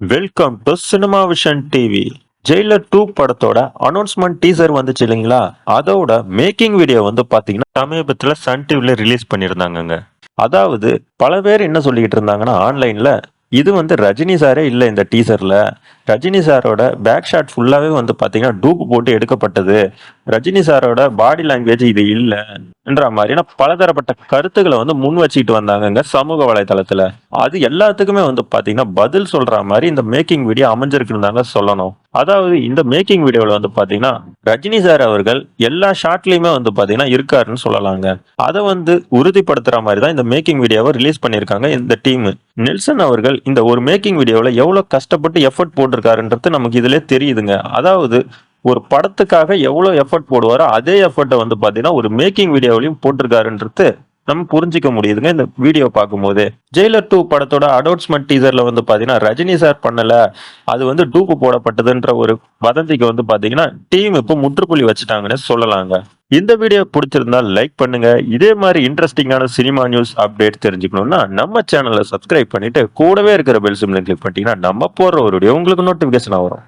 Welcome to cinema vision TV. Jailer 2 படத்தோட announcement teaser வந்துச்சு இல்லைங்களா? அதோட மேக்கிங் வீடியோ வந்து பாத்தீங்கன்னா சமீபத்துல சன் டிவில ரிலீஸ் பண்ணியிருந்தாங்கங்க. அதாவது பல பேர் என்ன சொல்லிக்கிட்டு இருந்தாங்கன்னா ஆன்லைன்ல, இது வந்து ரஜினி சாரே இல்ல இந்த டீசர்ல. ரஜினி சாரோட பேக் ஷாட் ஃபுல்லாவே வந்து பாத்தீங்கன்னா டூப் போட்டு எடுக்கப்பட்டது. ரஜினி சாரோட பாடி லாங்குவேஜ் இது இல்லன்ற மாதிரியான பலதரப்பட்ட கருத்துக்களை வந்து முன் வச்சுக்கிட்டு வந்தாங்கங்க சமூக வலைதளத்துல. அது எல்லாத்துக்குமே வந்து பாத்தீங்கன்னா பதில் சொல்ற மாதிரி இந்த மேக்கிங் வீடியோ அமைஞ்சிருக்குன்னு தாங்க சொல்லணும். அதாவது இந்த மேக்கிங் வீடியோல வந்து பாத்தீங்கன்னா ரஜினி சார் அவர்கள் எல்லா ஷாட்லயுமே வந்து பாத்தீங்கன்னா இருக்காருன்னு சொல்லலாங்க. அதை வந்து உறுதிப்படுத்துற மாதிரி தான் இந்த மேக்கிங் வீடியோவை ரிலீஸ் பண்ணிருக்காங்க இந்த டீம். நெல்சன் அவர்கள் இந்த ஒரு மேக்கிங் வீடியோல எவ்வளவு கஷ்டப்பட்டு எஃபர்ட் போட்டிருக்காருன்றது நமக்கு இதுல தெரியுதுங்க. அதாவது ஒரு படத்துக்காக எவ்வளவு எஃபர்ட் போடுவாரோ அதே எஃபர்ட்டை வந்து பாத்தீங்கன்னா ஒரு மேக்கிங் வீடியோவிலையும் போட்டிருக்காருன்றது நம்ம புரிஞ்சிக்க முடியுதுங்க இந்த வீடியோ பார்க்கும்போது. ஜெயிலர் 2 படத்தோட அனௌன்ஸ்மெண்ட் டீசர்ல வந்து பாத்தீங்கன்னா ரஜினி சார் பண்ணல, அது வந்து டூப்பு போடப்பட்டதுன்ற ஒரு வதந்திக்கு வந்து பாத்தீங்கன்னா டீம் இப்போ முற்றுப்புள்ளி வச்சுட்டாங்கன்னு சொல்லலாங்க. இந்த வீடியோ பிடிச்சிருந்தா லைக் பண்ணுங்க. இதே மாதிரி இன்ட்ரெஸ்டிங்கான சினிமா நியூஸ் அப்டேட் தெரிஞ்சுக்கணும்னா நம்ம சேனலை சப்ஸ்கிரைப் பண்ணிட்டு கூடவே இருக்கிற பெல் சிம்ல கிளிக் பண்ணிட்டீங்கன்னா நம்ம போடுற ஒரு வீடியோ உங்களுக்கு நோட்டிபிகேஷன் வரும்.